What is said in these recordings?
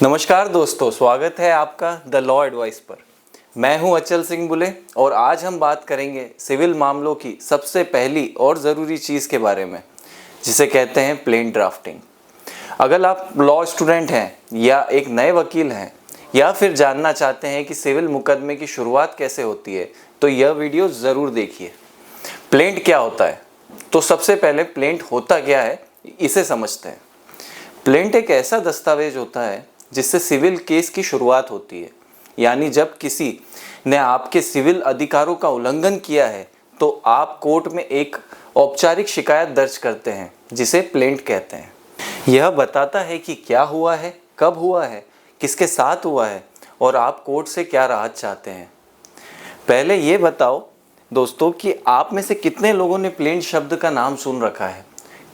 नमस्कार दोस्तों, स्वागत है आपका द लॉ एडवाइस पर। मैं हूं अचल सिंह बुले और आज हम बात करेंगे सिविल मामलों की सबसे पहली और ज़रूरी चीज़ के बारे में, जिसे कहते हैं प्लेन ड्राफ्टिंग। अगर आप लॉ स्टूडेंट हैं या एक नए वकील हैं या फिर जानना चाहते हैं कि सिविल मुकदमे की शुरुआत कैसे होती है, तो यह वीडियो ज़रूर देखिए। प्लेंट क्या होता है? तो सबसे पहले प्लेंट होता क्या है, इसे समझते हैं। प्लेंट एक ऐसा दस्तावेज होता है जिससे सिविल केस की शुरुआत होती है। यानी जब किसी ने आपके सिविल अधिकारों का उल्लंघन किया है तो आप कोर्ट में एक औपचारिक शिकायत दर्ज करते हैं, जिसे प्लेंट कहते हैं। यह बताता है कि क्या हुआ है, कब हुआ है, किसके साथ हुआ है और आप कोर्ट से क्या राहत चाहते हैं। पहले ये बताओ दोस्तों कि आप में से कितने लोगों ने प्लेंट शब्द का नाम सुन रखा है।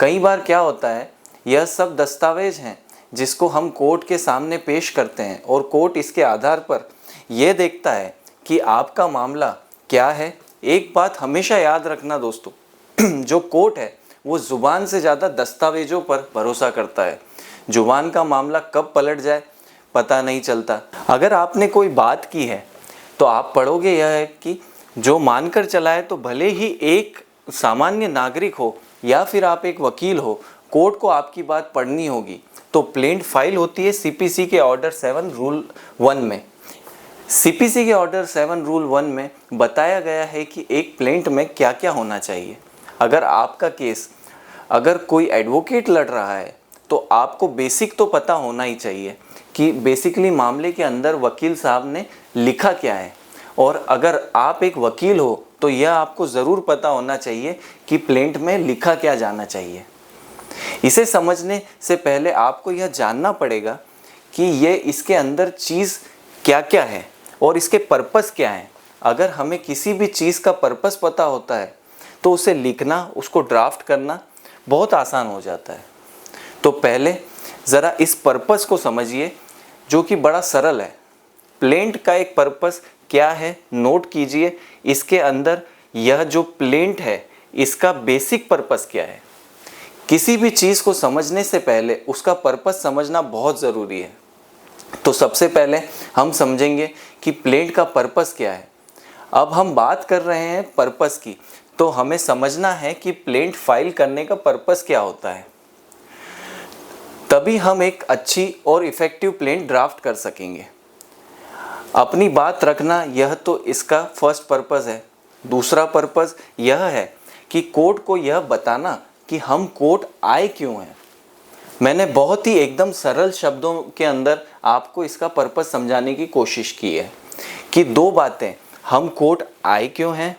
कई बार क्या होता है, यह सब दस्तावेज हैं जिसको हम कोर्ट के सामने पेश करते हैं और कोर्ट इसके आधार पर यह देखता है कि आपका मामला क्या है। एक बात हमेशा याद रखना दोस्तों, जो कोर्ट है वो ज़ुबान से ज़्यादा दस्तावेजों पर भरोसा करता है। ज़ुबान का मामला कब पलट जाए पता नहीं चलता। अगर आपने कोई बात की है तो आप पढ़ोगे यह है कि जो मानकर चला है, तो भले ही एक सामान्य नागरिक हो या फिर आप एक वकील हो, कोर्ट को आपकी बात पढ़नी होगी। तो प्लेंट फाइल होती है सीपीसी के ऑर्डर 7 रूल 1 में। सीपीसी के ऑर्डर 7 रूल 1 में बताया गया है कि एक प्लेंट में क्या क्या होना चाहिए। अगर आपका केस अगर कोई एडवोकेट लड़ रहा है तो आपको बेसिक तो पता होना ही चाहिए कि बेसिकली मामले के अंदर वकील साहब ने लिखा क्या है। और अगर आप एक वकील हो तो यह आपको ज़रूर पता होना चाहिए कि प्लेंट में लिखा क्या जाना चाहिए। इसे समझने से पहले आपको यह जानना पड़ेगा कि ये इसके अंदर चीज़ क्या क्या है और इसके पर्पस क्या है। अगर हमें किसी भी चीज़ का पर्पस पता होता है तो उसे लिखना, उसको ड्राफ्ट करना बहुत आसान हो जाता है। तो पहले ज़रा इस पर्पस को समझिए, जो कि बड़ा सरल है। प्लेंट का एक पर्पस क्या है, नोट कीजिए। इसके अंदर यह जो प्लेंट है इसका बेसिक पर्पस क्या है। किसी भी चीज़ को समझने से पहले उसका पर्पस समझना बहुत ज़रूरी है। तो सबसे पहले हम समझेंगे कि प्लेंट का पर्पस क्या है। अब हम बात कर रहे हैं पर्पस की, तो हमें समझना है कि प्लेंट फाइल करने का पर्पस क्या होता है। तभी हम एक अच्छी और इफ़ेक्टिव प्लेंट ड्राफ्ट कर सकेंगे। अपनी बात रखना, यह तो इसका फर्स्ट पर्पस है। दूसरा पर्पस यह है कि कोर्ट को यह बताना कि हम कोर्ट आए क्यों हैं। मैंने बहुत ही एकदम सरल शब्दों के अंदर आपको इसका पर्पस समझाने की कोशिश की है कि दो बातें, हम कोर्ट आए क्यों हैं।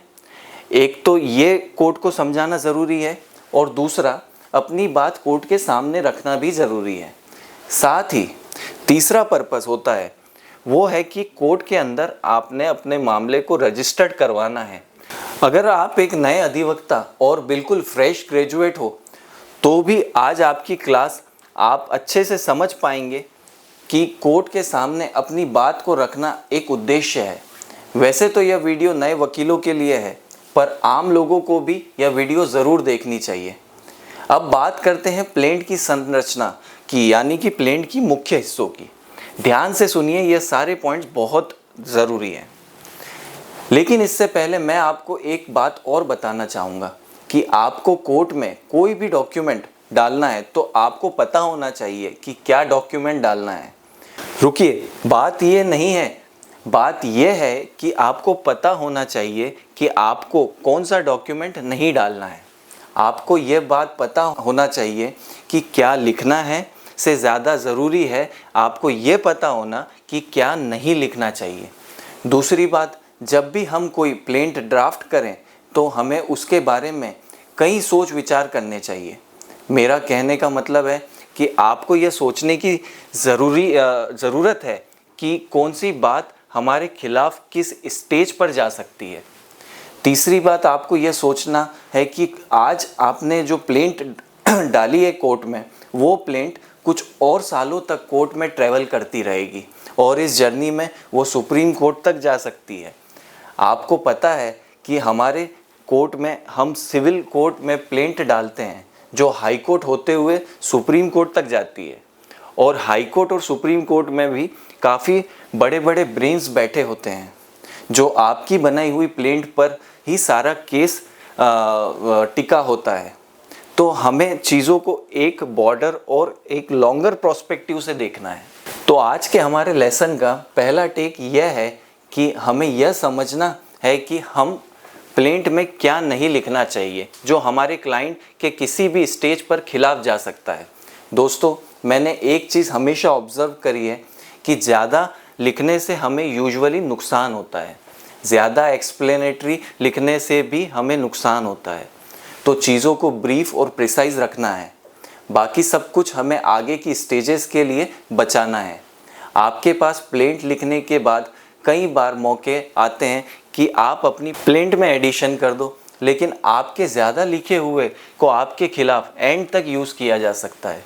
एक तो ये कोर्ट को समझाना ज़रूरी है और दूसरा अपनी बात कोर्ट के सामने रखना भी ज़रूरी है। साथ ही तीसरा पर्पस होता है, वो है कि कोर्ट के अंदर आपने अपने मामले को रजिस्टर्ड करवाना है। अगर आप एक नए अधिवक्ता और बिल्कुल फ्रेश ग्रेजुएट हो तो भी आज आपकी क्लास आप अच्छे से समझ पाएंगे कि कोर्ट के सामने अपनी बात को रखना एक उद्देश्य है। वैसे तो यह वीडियो नए वकीलों के लिए है, पर आम लोगों को भी यह वीडियो ज़रूर देखनी चाहिए। अब बात करते हैं प्लेंट की संरचना की, यानी कि प्लेंट की मुख्य हिस्सों की। ध्यान से सुनिए, यह सारे पॉइंट्स बहुत ज़रूरी हैं। लेकिन इससे पहले मैं आपको एक बात और बताना चाहूँगा कि आपको कोर्ट में कोई भी डॉक्यूमेंट डालना है तो आपको पता होना चाहिए कि क्या डॉक्यूमेंट डालना है। रुकिए, बात ये नहीं है, बात यह है कि आपको पता होना चाहिए कि आपको कौन सा डॉक्यूमेंट नहीं डालना है। आपको यह बात पता होना चाहिए कि क्या लिखना है से ज़्यादा ज़रूरी है आपको ये पता होना कि क्या नहीं लिखना चाहिए। दूसरी बात, जब भी हम कोई प्लेंट ड्राफ्ट करें तो हमें उसके बारे में कई सोच विचार करने चाहिए। मेरा कहने का मतलब है कि आपको यह सोचने की ज़रूरत है कि कौन सी बात हमारे खिलाफ किस स्टेज पर जा सकती है। तीसरी बात, आपको यह सोचना है कि आज आपने जो प्लेंट डाली है कोर्ट में, वो प्लेंट कुछ और सालों तक कोर्ट में ट्रैवल करती रहेगी और इस जर्नी में वो सुप्रीम कोर्ट तक जा सकती है। आपको पता है कि हमारे कोर्ट में हम सिविल कोर्ट में प्लेंट डालते हैं जो हाई कोर्ट होते हुए सुप्रीम कोर्ट तक जाती है, और हाई कोर्ट और सुप्रीम कोर्ट में भी काफ़ी बड़े बड़े ब्रेन्स बैठे होते हैं जो आपकी बनाई हुई प्लेंट पर ही सारा केस टिका होता है। तो हमें चीज़ों को एक बॉर्डर और एक लॉन्गर प्रोस्पेक्टिव से देखना है। तो आज के हमारे लेसन का पहला टेक यह है कि हमें यह समझना है कि हम प्लेंट में क्या नहीं लिखना चाहिए जो हमारे क्लाइंट के किसी भी स्टेज पर खिलाफ जा सकता है। दोस्तों, मैंने एक चीज़ हमेशा ऑब्ज़र्व करी है कि ज़्यादा लिखने से हमें यूजुअली नुकसान होता है, ज़्यादा एक्सप्लेनेटरी लिखने से भी हमें नुकसान होता है। तो चीज़ों को ब्रीफ और प्रिसाइज रखना है, बाकी सब कुछ हमें आगे की स्टेजेस के लिए बचाना है। आपके पास प्लेंट लिखने के बाद कई बार मौके आते हैं कि आप अपनी प्लेंट में एडिशन कर दो, लेकिन आपके ज़्यादा लिखे हुए को आपके खिलाफ एंड तक यूज़ किया जा सकता है।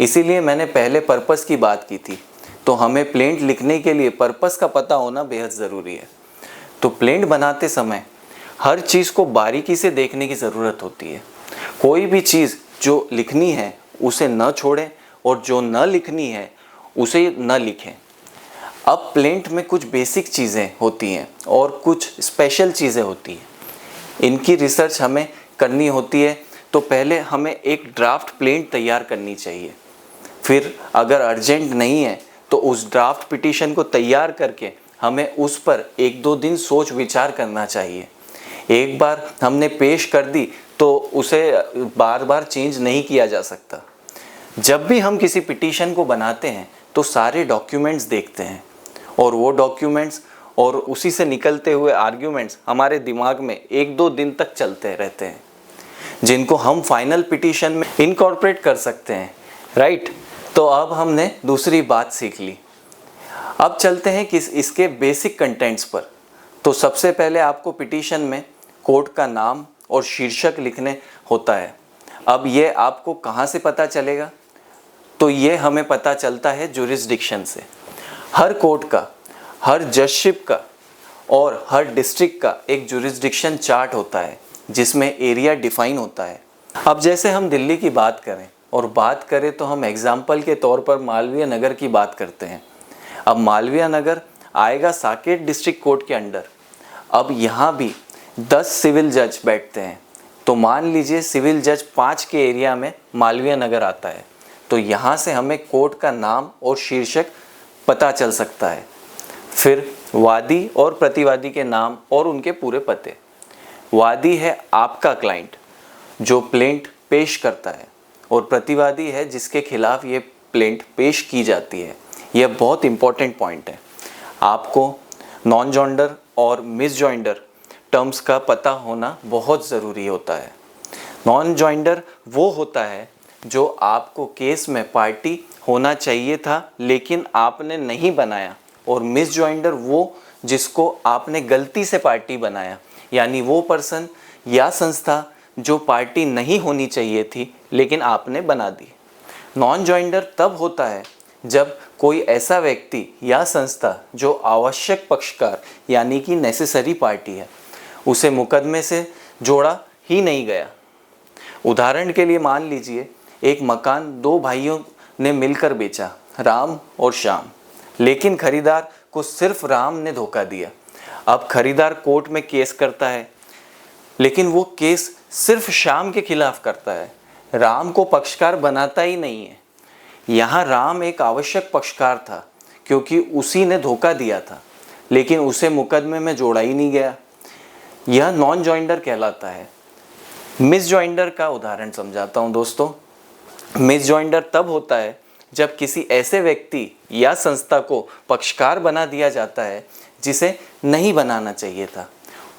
इसीलिए मैंने पहले पर्पस की बात की थी। तो हमें प्लेंट लिखने के लिए पर्पस का पता होना बेहद ज़रूरी है। तो प्लेंट बनाते समय हर चीज़ को बारीकी से देखने की ज़रूरत होती है। कोई भी चीज़ जो लिखनी है उसे न छोड़ें और जो न लिखनी है उसे न लिखें। अब प्लेंट में कुछ बेसिक चीज़ें होती हैं और कुछ स्पेशल चीज़ें होती हैं। इनकी रिसर्च हमें करनी होती है। तो पहले हमें एक ड्राफ्ट प्लेंट तैयार करनी चाहिए। फिर अगर अर्जेंट नहीं है तो उस ड्राफ्ट पिटीशन को तैयार करके हमें उस पर 1-2 दिन सोच विचार करना चाहिए। एक बार हमने पेश कर दी तो उसे बार बार चेंज नहीं किया जा सकता। जब भी हम किसी पिटीशन को बनाते हैं तो सारे डॉक्यूमेंट्स देखते हैं और वो डॉक्यूमेंट्स और उसी से निकलते हुए आर्ग्यूमेंट्स हमारे दिमाग में 1-2 दिन तक चलते रहते हैं, जिनको हम फाइनल पिटीशन में इनकॉर्पोरेट कर सकते हैं, राइट। तो अब हमने दूसरी बात सीख ली। अब चलते हैं कि इसके बेसिक कंटेंट्स पर। तो सबसे पहले आपको पिटीशन में कोर्ट का नाम और शीर्षक लिखने होता है। अब ये आपको कहाँ से पता चलेगा? तो ये हमें पता चलता है जुरिस्डिक्शन से। हर कोर्ट का, हर जजशिप का और हर डिस्ट्रिक्ट का एक जुरिस्डिक्शन चार्ट होता है जिसमें एरिया डिफाइन होता है। अब जैसे हम दिल्ली की बात करें और बात करें तो हम एग्जाम्पल के तौर पर मालवीय नगर की बात करते हैं। अब मालवीय नगर आएगा साकेत डिस्ट्रिक्ट कोर्ट के अंडर। अब यहाँ भी 10 सिविल जज बैठते हैं। तो मान लीजिए सिविल जज 5 के एरिया में मालवीय नगर आता है। तो यहाँ से हमें कोर्ट का नाम और शीर्षक पता चल सकता है। फिर वादी और प्रतिवादी के नाम और उनके पूरे पते। वादी है आपका क्लाइंट जो प्लेंट पेश करता है और प्रतिवादी है जिसके खिलाफ ये प्लेंट पेश की जाती है। यह बहुत इंपॉर्टेंट पॉइंट है। आपको नॉन जॉइंडर और मिस जॉइंडर टर्म्स का पता होना बहुत ज़रूरी होता है। नॉन जॉइंडर वो होता है जो आपको केस में पार्टी होना चाहिए था लेकिन आपने नहीं बनाया, और मिस जॉइंडर वो जिसको आपने गलती से पार्टी बनाया, यानी वो पर्सन या संस्था जो पार्टी नहीं होनी चाहिए थी लेकिन आपने बना दी। नॉन जॉइंडर तब होता है जब कोई ऐसा व्यक्ति या संस्था जो आवश्यक पक्षकार यानी कि नेसेसरी पार्टी है उसे मुकदमे से जोड़ा ही नहीं गया। उदाहरण के लिए मान लीजिए एक मकान 2 भाइयों ने मिलकर बेचा, राम और श्याम, लेकिन खरीदार को सिर्फ राम ने धोखा दिया। अब खरीदार कोर्ट में केस करता है लेकिन वो केस सिर्फ श्याम के खिलाफ करता है, राम को पक्षकार बनाता ही नहीं है। यहाँ राम एक आवश्यक पक्षकार था क्योंकि उसी ने धोखा दिया था, लेकिन उसे मुकदमे में जोड़ा ही नहीं गया। यह नॉन जॉइंडर कहलाता है। मिस जॉइंडर का उदाहरण समझाता हूँ दोस्तों। मिस जॉइंडर तब होता है जब किसी ऐसे व्यक्ति या संस्था को पक्षकार बना दिया जाता है जिसे नहीं बनाना चाहिए था।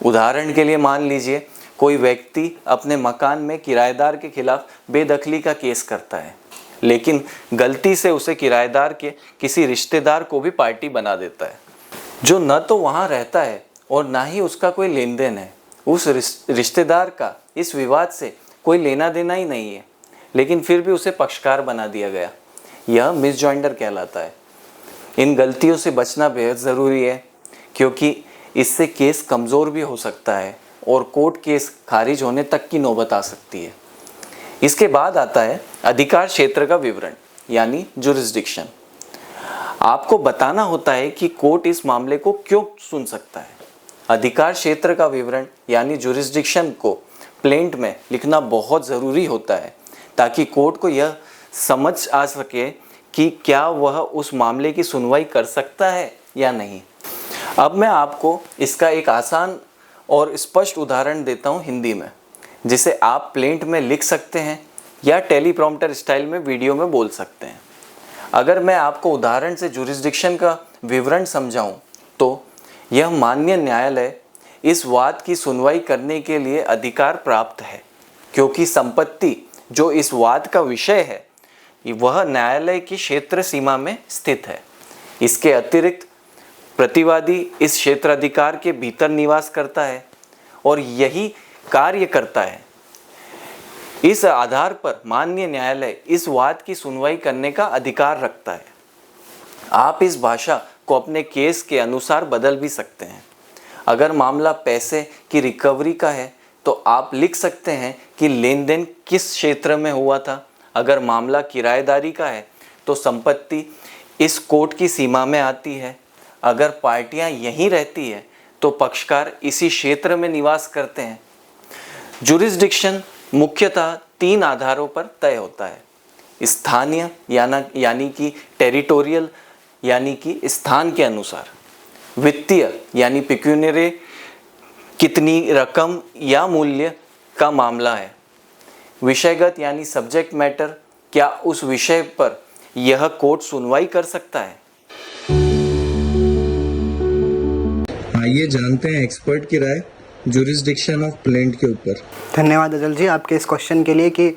उदाहरण के लिए मान लीजिए कोई व्यक्ति अपने मकान में किराएदार के खिलाफ बेदखली का केस करता है, लेकिन गलती से उसे किराएदार के किसी रिश्तेदार को भी पार्टी बना देता है जो न तो वहाँ रहता है और ना ही उसका कोई लेन देन है। उस रिश्तेदार का इस विवाद से कोई लेना देना ही नहीं है, लेकिन फिर भी उसे पक्षकार बना दिया गया। यह मिस जॉइंडर कहलाता है। इन गलतियों से बचना बेहद ज़रूरी है क्योंकि इससे केस कमज़ोर भी हो सकता है और कोर्ट केस खारिज होने तक की नौबत आ सकती है। इसके बाद आता है अधिकार क्षेत्र का विवरण। यानी जुरिस्डिक्शन। आपको बताना होता है कि कोर्ट इस मामले को क्यों सुन सकता है। अधिकार क्षेत्र का विवरण यानी जुरिस्डिक्शन को प्लेंट में लिखना बहुत ज़रूरी होता है ताकि कोर्ट को यह समझ आ सके कि क्या वह उस मामले की सुनवाई कर सकता है या नहीं। अब मैं आपको इसका एक आसान और स्पष्ट उदाहरण देता हूँ हिंदी में, जिसे आप प्लेंट में लिख सकते हैं या टेलीप्रॉम्प्टर स्टाइल में वीडियो में बोल सकते हैं। अगर मैं आपको उदाहरण से जुरिस्डिक्शन का विवरण समझाऊं तो यह माननीय न्यायालय इस वाद की सुनवाई करने के लिए अधिकार प्राप्त है क्योंकि संपत्ति जो इस वाद का विषय है वह न्यायालय की क्षेत्र सीमा में स्थित है। इसके अतिरिक्त प्रतिवादी इस क्षेत्राधिकार के भीतर निवास करता है और यही कार्य करता है। इस आधार पर माननीय न्यायालय इस वाद की सुनवाई करने का अधिकार रखता है। आप इस भाषा को अपने केस के अनुसार बदल भी सकते हैं। अगर मामला पैसे की रिकवरी का है तो आप लिख सकते हैं कि लेन देन किस क्षेत्र में हुआ था। अगर मामला किराएदारी का है तो संपत्ति इस कोर्ट की सीमा में आती है। अगर पार्टियां यहीं रहती है तो पक्षकार इसी क्षेत्र में निवास करते हैं। जुरिस्डिक्शन मुख्यतः 3 आधारों पर तय होता है। स्थानीय यानी कि टेरिटोरियल यानी कि स्थान के अनुसार, वित्तीय यानी पिक्यूनियरी कितनी रकम या मूल्य का मामला है, विषयगत यानी सब्जेक्ट मैटर क्या उस विषय पर यह कोर्ट सुनवाई कर सकता है। आइए जानते हैं एक्सपर्ट की राय जुरिस्डिक्शन ऑफ प्लेंट के ऊपर। धन्यवाद अजल जी आपके इस क्वेश्चन के लिए कि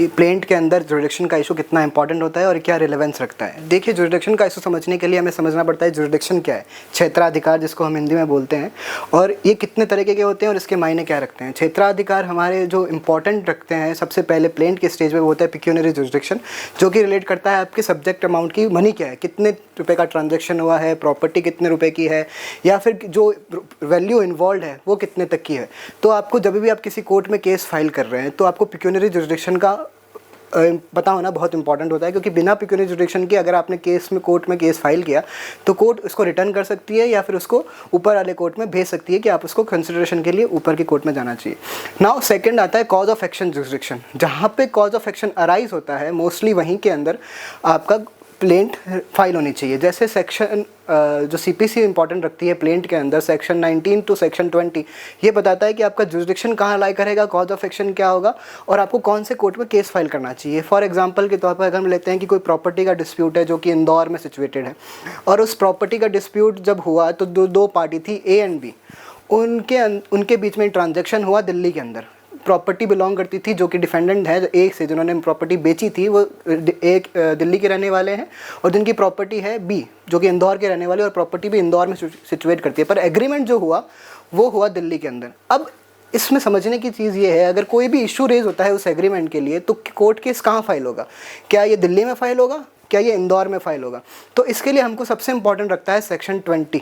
प्लेंट के अंदर जुरिस्डिक्शन का इशू कितना इंपॉर्टेंट होता है और क्या रिलेवेंस रखता है। देखिए, जुरिस्डिक्शन का इशू समझने के लिए हमें समझना पड़ता है जुरिस्डिक्शन क्या है, क्षेत्राधिकार जिसको हम हिंदी में बोलते हैं, और ये कितने तरीके के होते हैं और इसके मायने क्या रखते हैं। क्षेत्राधिकार हमारे जो इंपॉर्टेंट रखते हैं सबसे पहले प्लेंट के स्टेज में वो होता है पिक्यूनियरी जुरिस्डिक्शन, जो कि रिलेट करता है आपके सब्जेक्ट अमाउंट की, मनी क्या है, कितने रुपये का ट्रांजेक्शन हुआ है, प्रॉपर्टी कितने रुपये की है, या फिर जो वैल्यू इन्वॉल्व है वो कितने तक की है। तो आपको जब भी आप किसी कोर्ट में केस फाइल कर रहे हैं तो आपको पिक्यूनियरी जुरिस्डिक्शन का पता होना बहुत इंपॉर्टेंट होता है, क्योंकि बिना पिक्यूनियरी जुरिस्डिक्शन के अगर आपने कोर्ट में केस फाइल किया तो कोर्ट उसको रिटर्न कर सकती है या फिर उसको ऊपर वाले कोर्ट में भेज सकती है कि आप उसको कंसिडरेशन के लिए ऊपर की कोर्ट में जाना चाहिए। नाउ सेकंड आता है कॉज ऑफ एक्शन जुरिस्डिक्शन। जहाँ पे कॉज ऑफ एक्शन अराइज होता है मोस्टली वहीं के अंदर आपका प्लेंट फाइल होनी चाहिए। जैसे सेक्शन जो सीपीसी इंपॉर्टेंट रखती है प्लेंट के अंदर, सेक्शन 19 टू सेक्शन 20 ये बताता है कि आपका जुरिस्डिक्शन कहाँ लाई करेगा, कॉज ऑफ एक्शन क्या होगा और आपको कौन से कोर्ट में केस फाइल करना चाहिए। फॉर एग्जांपल के तौर पर अगर हम लेते हैं कि कोई प्रॉपर्टी का डिस्प्यूट है जो कि इंदौर में सिचुएटेड है, और उस प्रॉपर्टी का डिस्प्यूट जब हुआ तो दो पार्टी थी ए एंड बी, उनके बीच में ट्रांजेक्शन हुआ दिल्ली के अंदर। प्रॉपर्टी बिलोंग करती थी जो कि डिफेंडेंट है एक से, जिन्होंने प्रॉपर्टी बेची थी वो एक दिल्ली के रहने वाले हैं, और जिनकी प्रॉपर्टी है बी जो कि इंदौर के रहने वाले, और प्रॉपर्टी भी इंदौर में सिचुएट करती है, पर एग्रीमेंट जो हुआ वो हुआ दिल्ली के अंदर। अब इसमें समझने की चीज़ ये है, अगर कोई भी इशू रेज होता है उस एग्रीमेंट के लिए तो कोर्ट केस कहाँ फाइल होगा, क्या ये दिल्ली में फाइल होगा, क्या ये इंदौर में फाइल होगा। तो इसके लिए हमको सबसे इंपॉर्टेंट रखता है सेक्शन 20।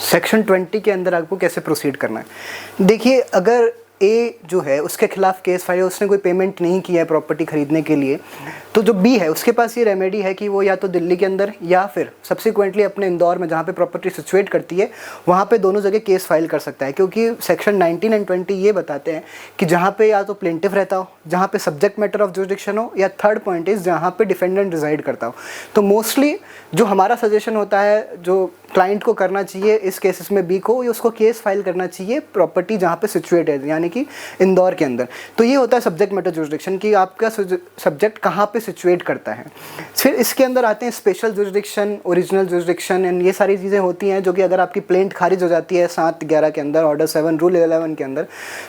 सेक्शन 20 के अंदर आपको कैसे प्रोसीड करना है। देखिए, अगर ए जो है उसके खिलाफ केस फाइल है, उसने कोई पेमेंट नहीं किया है प्रॉपर्टी खरीदने के लिए, तो जो बी है उसके पास ये रेमेडी है कि वो या तो दिल्ली के अंदर या फिर सब्सिक्वेंटली अपने इंदौर में जहाँ पे प्रॉपर्टी सिचुएट करती है वहाँ पे दोनों जगह केस फाइल कर सकता है, क्योंकि सेक्शन 19 एंड 20 ये बताते हैं कि जहाँ पे या तो प्लेंटिफ रहता हो, जहाँ पे सब्जेक्ट मैटर ऑफ जुरिस्डिक्शन हो, या थर्ड पॉइंट इज जहाँ पे डिफेंडेंट रिजाइड करता हो। तो मोस्टली जो हमारा सजेशन होता है जो क्लाइंट को करना चाहिए इस केसेस में बी को, उसको केस फाइल करना चाहिए प्रॉपर्टी जहाँ पे सिचुएट है, यानी कि इंदौर के अंदर। तो ये होता है सब्जेक्ट मैटर जुरिस्डिक्शन कि आपका सब्जेक्ट कहाँ पे सिचुएट करता है। फिर इसके अंदर आते हैं special jurisdiction, original jurisdiction, and ये सारी चीज़ें होती हैं जो कि अगर आपकी प्लेंट खारिज हो जाती है 7/11 के अंदर, ऑर्डर 7 रूल 11 के अंदर,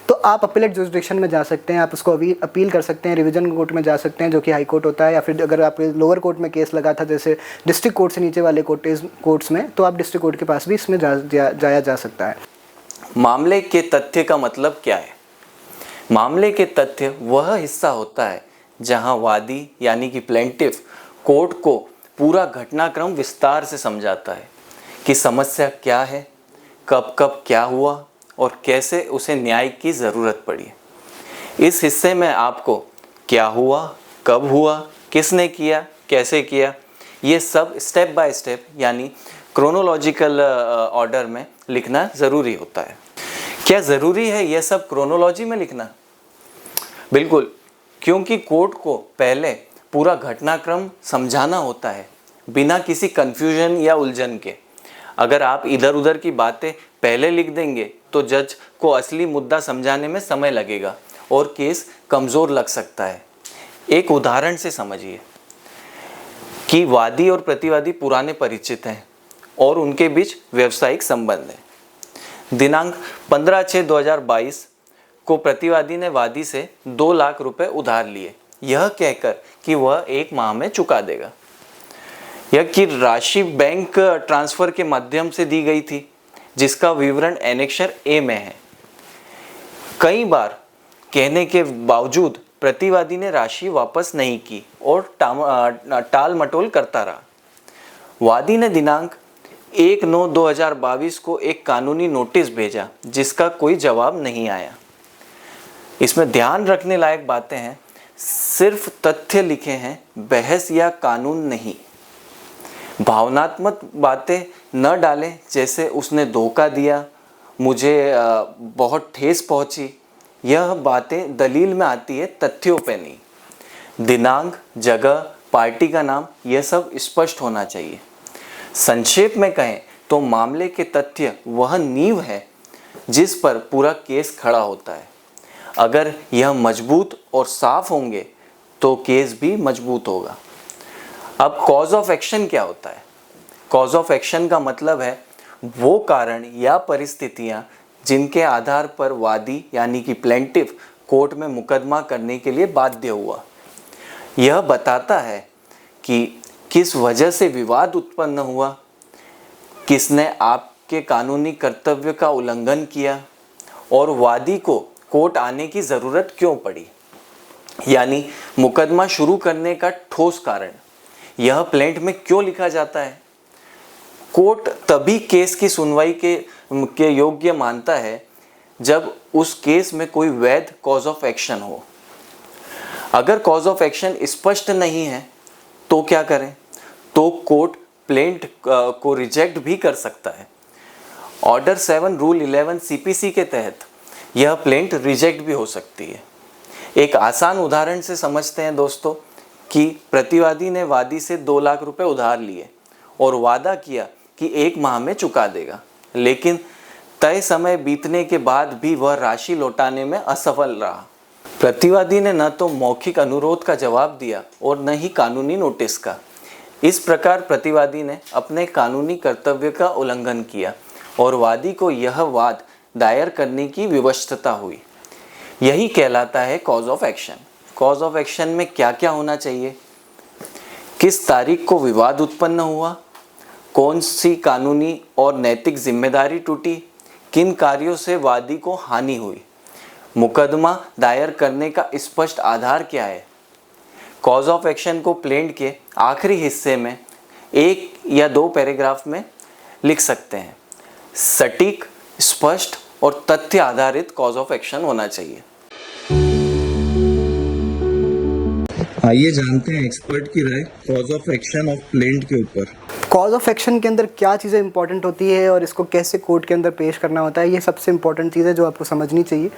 तो आप अपीलेट जुरिस्डिक्शन में जा सकते हैं, आप उसको अभी अपील कर सकते हैं, रिवीजन कोर्ट में जा सकते हैं जो कि हाई कोर्ट होता है, या फिर अगर आप लोअर कोर्ट में केस लगा था जैसे डिस्ट्रिक्ट कोर्ट से नीचे वाले कोर्ट्स में, तो आप डिस्ट्रिक्ट कोर्ट के पास भी इसमें जाया जा सकता है। मामले के तथ्य का मतलब क्या है। मामले के तथ्य वह हिस्सा होता है जहां वादी यानी कि प्लेंटिफ कोर्ट को पूरा घटनाक्रम विस्तार से समझाता है कि समस्या क्या है, कब कब क्या हुआ और कैसे उसे न्याय की ज़रूरत पड़ी। इस हिस्से में आपको क्या हुआ, कब हुआ, किसने किया, कैसे किया, ये सब स्टेप बाय स्टेप यानी क्रोनोलॉजिकल ऑर्डर में लिखना ज़रूरी होता है। क्या ज़रूरी है यह सब क्रोनोलॉजी में लिखना? बिल्कुल, क्योंकि कोर्ट को पहले पूरा घटनाक्रम समझाना होता है बिना किसी कन्फ्यूजन या उलझन के। अगर आप इधर उधर की बातें पहले लिख देंगे तो जज को असली मुद्दा समझाने में समय लगेगा और केस कमज़ोर लग सकता है। एक उदाहरण से समझिए कि वादी और प्रतिवादी पुराने परिचित हैं और उनके बीच व्यावसायिक संबंध है। दिनांक 15/6/2022 को प्रतिवादी ने वादी से 2 लाख रुपए उधार लिए, यह कहकर कि वह 1 माह में चुका देगा। यह कि राशि बैंक ट्रांसफर के माध्यम से दी गई थी, जिसका विवरण एनेक्सर ए में है। कई बार कहने के बावजूद प्रतिवादी ने राशि वापस नहीं की और टाल मटोल करता रहा। वादी ने दिनांक 1/9/2022 को एक कानूनी नोटिस भेजा, जिसका कोई जवाब नहीं आया। इसमें ध्यान रखने लायक बातें हैं, सिर्फ तथ्य लिखे हैं, बहस या कानून नहीं। भावनात्मक बातें न डालें, जैसे उसने धोखा दिया, मुझे बहुत ठेस पहुंची। यह बातें दलील में आती है, तथ्यों पे नहीं। दिनांक, जगह, पार्टी का नाम, यह सब स्पष्ट होना चाहिए। संक्षेप में कहें तो मामले के तथ्य वह नींव है जिस पर पूरा केस खड़ा होता है। अगर यह मजबूत और साफ होंगे तो केस भी मजबूत होगा। अब कॉज ऑफ एक्शन क्या होता है? कॉज ऑफ एक्शन का मतलब है वो कारण या परिस्थितियां जिनके आधार पर वादी यानी कि प्लेंटिफ कोर्ट में मुकदमा करने के लिए बाध्य हुआ। यह बताता है कि किस वजह से विवाद उत्पन्न हुआ, किसने आपके कानूनी कर्तव्य का उल्लंघन किया और वादी को कोर्ट आने की ज़रूरत क्यों पड़ी, यानी मुकदमा शुरू करने का ठोस कारण। यह प्लेंट में क्यों लिखा जाता है? कोर्ट तभी केस की सुनवाई के योग्य मानता है जब उस केस में कोई वैध कॉज ऑफ एक्शन हो। अगर कॉज ऑफ एक्शन स्पष्ट नहीं है तो क्या करें? तो कोर्ट प्लेंट को रिजेक्ट भी कर सकता है। ऑर्डर 7 रूल 11 सीपीसी के तहत यह प्लेंट रिजेक्ट भी हो सकती है। एक आसान उदाहरण से समझते हैं दोस्तों कि प्रतिवादी ने वादी से 2 लाख रुपए उधार लिए और वादा किया कि 1 माह में चुका देगा, लेकिन तय समय बीतने के बाद भी वह राशि लौटाने में असफल रहा। प्रतिवादी ने न तो मौखिक अनुरोध का जवाब दिया और न ही कानूनी नोटिस का। इस प्रकार प्रतिवादी ने अपने कानूनी कर्तव्य का उल्लंघन किया और वादी को यह वाद दायर करने की विवशता हुई। यही कहलाता है cause of action. Cause of action में क्या क्या होना चाहिए? किस तारीख को विवाद उत्पन्न हुआ, कौन सी कानूनी और नैतिक जिम्मेदारी टूटी, किन कार्यों से वादी को हानि हुई, मुकदमा दायर करने का स्पष्ट आधार क्या है। कॉज ऑफ एक्शन को प्लेंट के आखिरी हिस्से में 1 या 2 पैराग्राफ में लिख सकते हैं। सटीक, स्पष्ट और तथ्य आधारित कॉज ऑफ एक्शन होना चाहिए। आइए जानते हैं एक्सपर्ट की राय cause of action of plaint के ऊपर। कॉज ऑफ एक्शन के अंदर क्या चीज़ें इंपॉर्टेंट होती है और इसको कैसे कोर्ट के अंदर पेश करना होता है, ये सबसे इंपॉर्टेंट चीज़ है जो आपको समझनी चाहिए।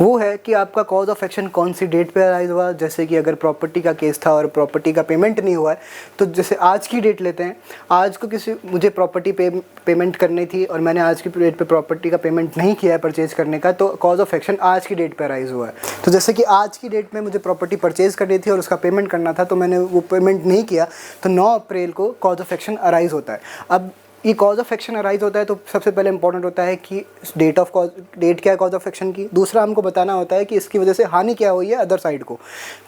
वो है कि आपका कॉज ऑफ एक्शन कौन सी डेट पे अराइज हुआ। जैसे कि अगर प्रॉपर्टी का केस था और प्रॉपर्टी का पेमेंट नहीं हुआ है, तो जैसे आज की डेट लेते हैं, आज को मुझे प्रॉपर्टी पेमेंट करनी थी और मैंने आज की डेट पर प्रॉपर्टी का पेमेंट नहीं किया है परचेज करने का, तो कॉज ऑफ एक्शन आज की डेट पर अराइज हुआ है। तो जैसे कि आज की डेट में मुझे प्रॉपर्टी परचेज करनी थी और उसका पेमेंट करना था, तो मैंने वो पेमेंट नहीं किया, तो 9 अप्रैल को कॉज ऑफ एक्शन अराइज होता है। अब ये कॉज ऑफ एक्शन अराइज होता है तो सबसे पहले इंपॉर्टेंट होता है कि डेट क्या है कॉज ऑफ एक्शन की। दूसरा हमको बताना होता है कि इसकी वजह से हानि क्या हुई है अदर साइड को।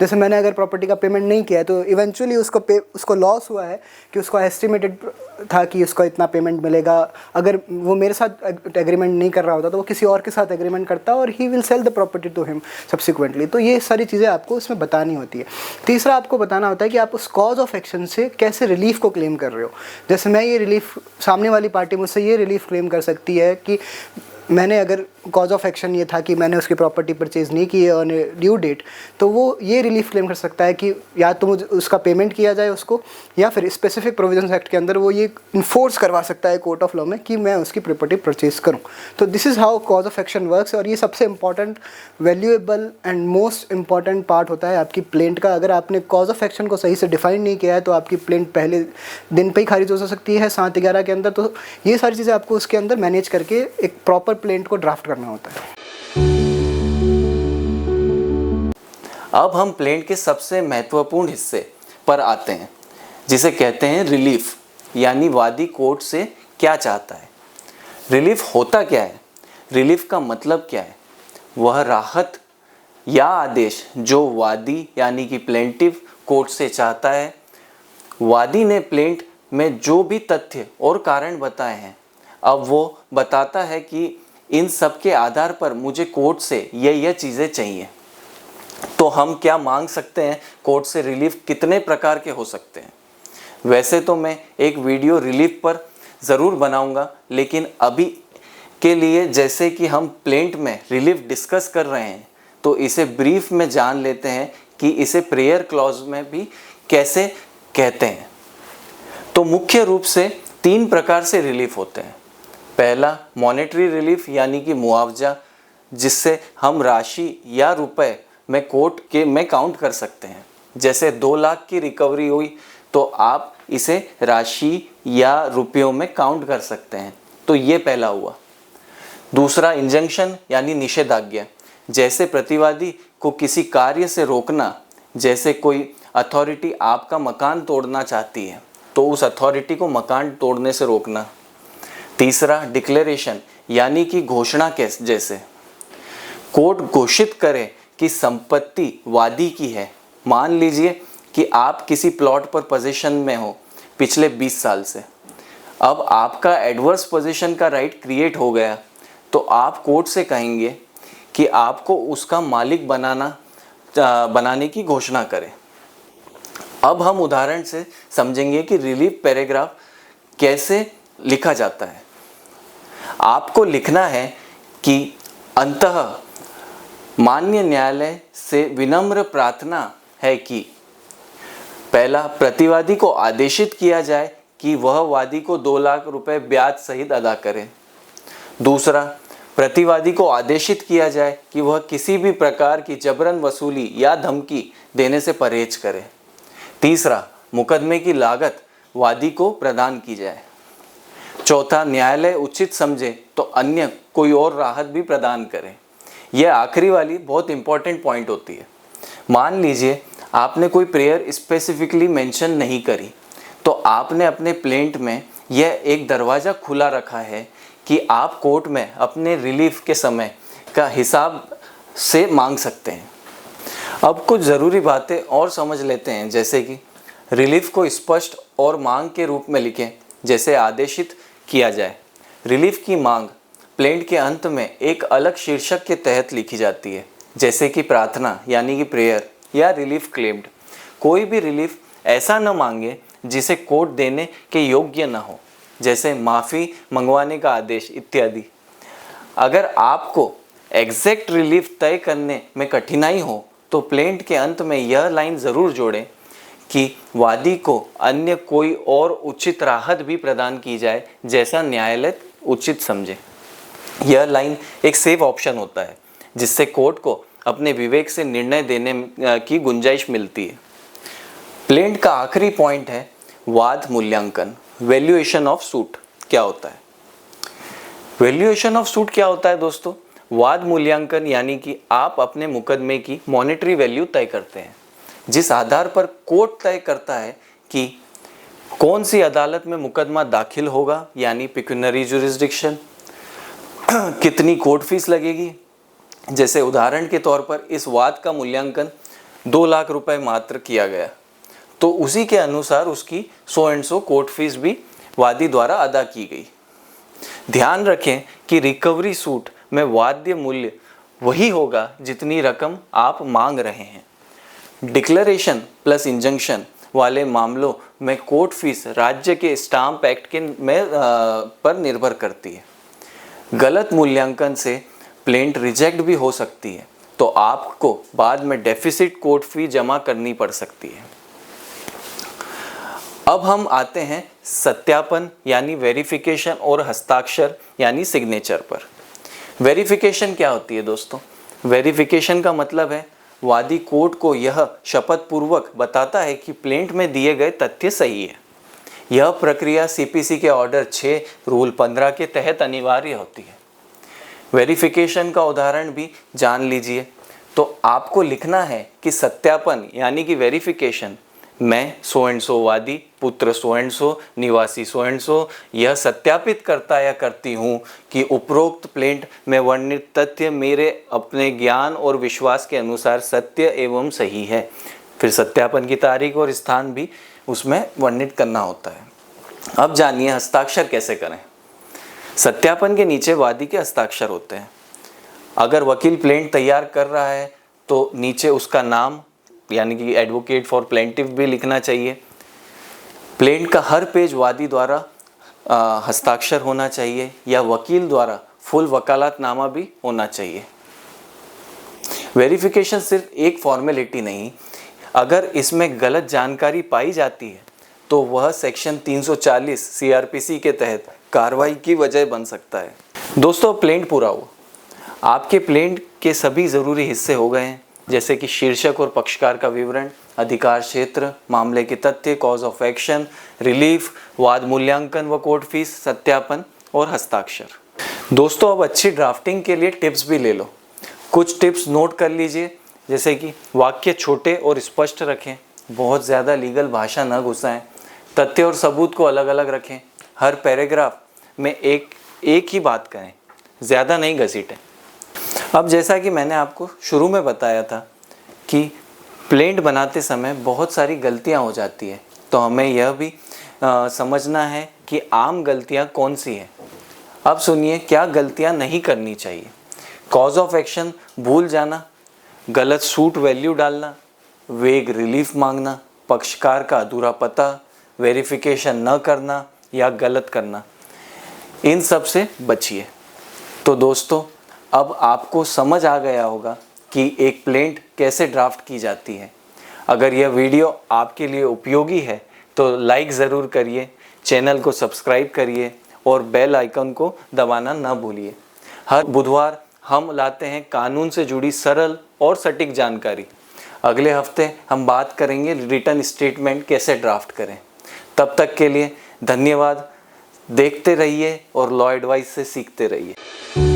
जैसे मैंने अगर प्रॉपर्टी का पेमेंट नहीं किया है तो इवेंचुअली उसको लॉस हुआ है कि उसको एस्टिमेटेड था कि उसको इतना पेमेंट मिलेगा। अगर वो मेरे साथ एग्रीमेंट नहीं कर रहा होता तो वो किसी और के साथ एग्रीमेंट करता और he will sell the property to him subsequently. तो ये सारी चीज़ें आपको उसमें बतानी होती है। तीसरा आपको बताना होता है कि आप उस कॉज ऑफ एक्शन से कैसे रिलीफ को क्लेम कर रहे हो। जैसे मैं ये रिलीफ, सामने वाली पार्टी मुझसे ये रिलीफ क्लेम कर सकती है कि मैंने अगर कॉज ऑफ एक्शन ये था कि मैंने उसकी प्रॉपर्टी परचेज़ नहीं की है ऑन ड्यू डेट, तो वो ये रिलीफ क्लेम कर सकता है कि या तो मुझे उसका पेमेंट किया जाए उसको, या फिर स्पेसिफिक प्रोविजंस एक्ट के अंदर वो ये इन्फोर्स करवा सकता है कोर्ट ऑफ लॉ में कि मैं उसकी प्रॉपर्टी परचेज़ करूँ। तो this is how cause of action works, और ये सबसे important, valuable and most important part होता है आपकी प्लेंट का। अगर आपने कॉज ऑफ एक्शन को सही से डिफाइन नहीं किया है तो आपकी प्लेंट पहले दिन पे ही खारिज हो सकती है 7/11 के अंदर। तो ये सारी चीज़ें आपको उसके अंदर मैनेज करके एक प्रॉपर प्लेंट को ड्राफ्ट करना होता है। अब हम प्लेंट के सबसे महत्वपूर्ण हिस्से पर आते हैं, जिसे कहते हैं रिलीफ, यानी वादी कोर्ट से क्या चाहता है। रिलीफ होता क्या है, रिलीफ का मतलब क्या है? वह राहत या आदेश जो वादी यानी कि प्लेंटिव कोर्ट से चाहता है। वादी ने प्लेंट में जो भी तथ्य और कारण बताए हैं, अब वो बताता है कि इन सब के आधार पर मुझे कोर्ट से यह चीज़ें चाहिए। तो हम क्या मांग सकते हैं कोर्ट से? रिलीफ कितने प्रकार के हो सकते हैं? वैसे तो मैं एक वीडियो रिलीफ पर ज़रूर बनाऊंगा, लेकिन अभी के लिए जैसे कि हम प्लेंट में रिलीफ डिस्कस कर रहे हैं, तो इसे ब्रीफ में जान लेते हैं कि इसे प्रेयर क्लॉज में भी कैसे कहते हैं। तो मुख्य रूप से 3 प्रकार से रिलीफ होते हैं। पहला मॉनेटरी रिलीफ, यानी कि मुआवजा, जिससे हम राशि या रुपए में कोर्ट के में काउंट कर सकते हैं। जैसे 2 लाख की रिकवरी हुई तो आप इसे राशि या रुपयों में काउंट कर सकते हैं। तो ये पहला हुआ। दूसरा इंजंक्शन यानी निषेधाज्ञा, जैसे प्रतिवादी को किसी कार्य से रोकना। जैसे कोई अथॉरिटी आपका मकान तोड़ना चाहती है तो उस अथॉरिटी को मकान तोड़ने से रोकना। तीसरा डिक्लेरेशन, यानी कि घोषणा के जैसे कोर्ट घोषित करे कि संपत्ति वादी की है। मान लीजिए कि आप किसी प्लॉट पर पोजीशन में हो पिछले 20 साल से, अब आपका एडवर्स पोजीशन का राइट क्रिएट हो गया, तो आप कोर्ट से कहेंगे कि आपको उसका मालिक बनाने की घोषणा करें। अब हम उदाहरण से समझेंगे कि रिलीफ पैराग्राफ कैसे लिखा जाता है। आपको लिखना है कि अंततः माननीय न्यायालय से विनम्र प्रार्थना है कि पहला, प्रतिवादी को आदेशित किया जाए कि वह वादी को 2 लाख रुपए ब्याज सहित अदा करे। दूसरा, प्रतिवादी को आदेशित किया जाए कि वह किसी भी प्रकार की जबरन वसूली या धमकी देने से परहेज करे। तीसरा, मुकदमे की लागत वादी को प्रदान की जाए। चौथा, न्यायालय उचित समझे तो अन्य कोई और राहत भी प्रदान करे। यह आखिरी वाली बहुत इंपॉर्टेंट पॉइंट होती है। मान लीजिए आपने कोई प्रेयर स्पेसिफिकली मेंशन नहीं करी, तो आपने अपने प्लेंट में यह एक दरवाज़ा खुला रखा है कि आप कोर्ट में अपने रिलीफ के समय का हिसाब से मांग सकते हैं। अब कुछ ज़रूरी बातें और समझ लेते हैं, जैसे कि रिलीफ को स्पष्ट और मांग के रूप में लिखें, जैसे आदेशित किया जाए। रिलीफ की मांग प्लेंट के अंत में एक अलग शीर्षक के तहत लिखी जाती है, जैसे कि प्रार्थना यानी कि प्रेयर या रिलीफ क्लेम्ड। कोई भी रिलीफ ऐसा न मांगे जिसे कोर्ट देने के योग्य न हो, जैसे माफ़ी मंगवाने का आदेश इत्यादि। अगर आपको एग्जैक्ट रिलीफ तय करने में कठिनाई हो तो प्लेंट के अंत में यह लाइन ज़रूर जोड़ें कि वादी को अन्य कोई और उचित राहत भी प्रदान की जाए जैसा न्यायालय उचित समझे। यह लाइन एक सेफ ऑप्शन होता है, जिससे कोर्ट को अपने विवेक से निर्णय देने की गुंजाइश मिलती है। प्लेंट का आखिरी पॉइंट है वाद मूल्यांकन, वैल्यूएशन ऑफ सूट। क्या होता है वैल्यूएशन ऑफ सूट? क्या होता है दोस्तों? वाद मूल्यांकन यानी कि आप अपने मुकदमे की मॉनेटरी वैल्यू तय करते हैं, जिस आधार पर कोर्ट तय करता है कि कौन सी अदालत में मुकदमा दाखिल होगा, यानी पिक्यूनरी जुरिस्डिक्शन, कितनी कोर्ट फीस लगेगी। जैसे उदाहरण के तौर पर इस वाद का मूल्यांकन 2 लाख रुपए मात्र किया गया, तो उसी के अनुसार उसकी 100 कोर्ट फीस भी वादी द्वारा अदा की गई। ध्यान रखें कि रिकवरी सूट में वाद्य मूल्य वही होगा जितनी रकम आप मांग रहे हैं। डिक्लेरेशन प्लस इंजंक्शन वाले मामलों में कोर्ट फीस राज्य के स्टाम्प एक्ट पर निर्भर करती है। गलत मूल्यांकन से प्लेंट रिजेक्ट भी हो सकती है, तो आपको बाद में डेफिसिट कोर्ट फी जमा करनी पड़ सकती है। अब हम आते हैं सत्यापन यानी वेरिफिकेशन और हस्ताक्षर यानी सिग्नेचर पर। वेरिफिकेशन क्या होती है दोस्तों? वेरिफिकेशन का मतलब है वादी कोर्ट को यह शपथ पूर्वक बताता है कि प्लेंट में दिए गए तथ्य सही है। यह प्रक्रिया सीपीसी के ऑर्डर 6 रूल 15 के तहत अनिवार्य होती है। वेरिफिकेशन का उदाहरण भी जान लीजिए। तो आपको लिखना है कि सत्यापन यानी कि वेरिफिकेशन, मैं सो एंड सो वादी पुत्र सो एंड सो निवासी सो एंड सो यह सत्यापित करता या करती हूँ कि उपरोक्त प्लेंट में वर्णित तथ्य मेरे अपने ज्ञान और विश्वास के अनुसार सत्य एवं सही है। फिर सत्यापन की तारीख और स्थान भी उसमें वर्णित करना होता है। अब जानिए हस्ताक्षर कैसे करें। सत्यापन के नीचे वादी के हस्ताक्षर होते हैं। अगर वकील प्लेंट तैयार कर रहा है तो नीचे उसका नाम यानी कि एडवोकेट फॉर प्लेंटिफ भी लिखना चाहिए। प्लेंट का हर पेज वादी द्वारा हस्ताक्षर होना चाहिए या वकील द्वारा फुल वकालतनामा भी होना चाहिए। वेरिफिकेशन सिर्फ एक फॉर्मेलिटी नहीं, अगर इसमें गलत जानकारी पाई जाती है तो वह सेक्शन 340 सीआरपीसी के तहत कार्रवाई की वजह बन सकता है। दोस्तों, प्लेंट पूरा हुआ। आपके प्लेंट के सभी ज़रूरी हिस्से हो गए हैं, जैसे कि शीर्षक और पक्षकार का विवरण, अधिकार क्षेत्र, मामले के तथ्य, कॉज ऑफ एक्शन, रिलीफ, वाद मूल्यांकन व कोर्ट फीस, सत्यापन और हस्ताक्षर। दोस्तों, अब अच्छी ड्राफ्टिंग के लिए टिप्स भी ले लो। कुछ टिप्स नोट कर लीजिए, जैसे कि वाक्य छोटे और स्पष्ट रखें, बहुत ज़्यादा लीगल भाषा न घुसाएं, तथ्य और सबूत को अलग अलग रखें, हर पैराग्राफ में एक ही बात करें, ज़्यादा नहीं घसीटें। अब जैसा कि मैंने आपको शुरू में बताया था कि प्लेंट बनाते समय बहुत सारी गलतियां हो जाती है, तो हमें यह भी समझना है कि आम गलतियां कौन सी हैं। अब सुनिए क्या गलतियां नहीं करनी चाहिए। कॉज ऑफ एक्शन भूल जाना, गलत सूट वैल्यू डालना, वेग रिलीफ मांगना, पक्षकार का अधूरा पता, वेरिफिकेशन न करना या गलत करना, इन सब से बचिए। तो दोस्तों, अब आपको समझ आ गया होगा कि एक प्लेंट कैसे ड्राफ्ट की जाती है। अगर यह वीडियो आपके लिए उपयोगी है तो लाइक ज़रूर करिए, चैनल को सब्सक्राइब करिए और बेल आइकन को दबाना न भूलिए। हर बुधवार हम लाते हैं कानून से जुड़ी सरल और सटीक जानकारी। अगले हफ्ते हम बात करेंगे रिटन स्टेटमेंट कैसे ड्राफ्ट करें। तब तक के लिए धन्यवाद। देखते रहिए और लॉ एडवाइस से सीखते रहिए।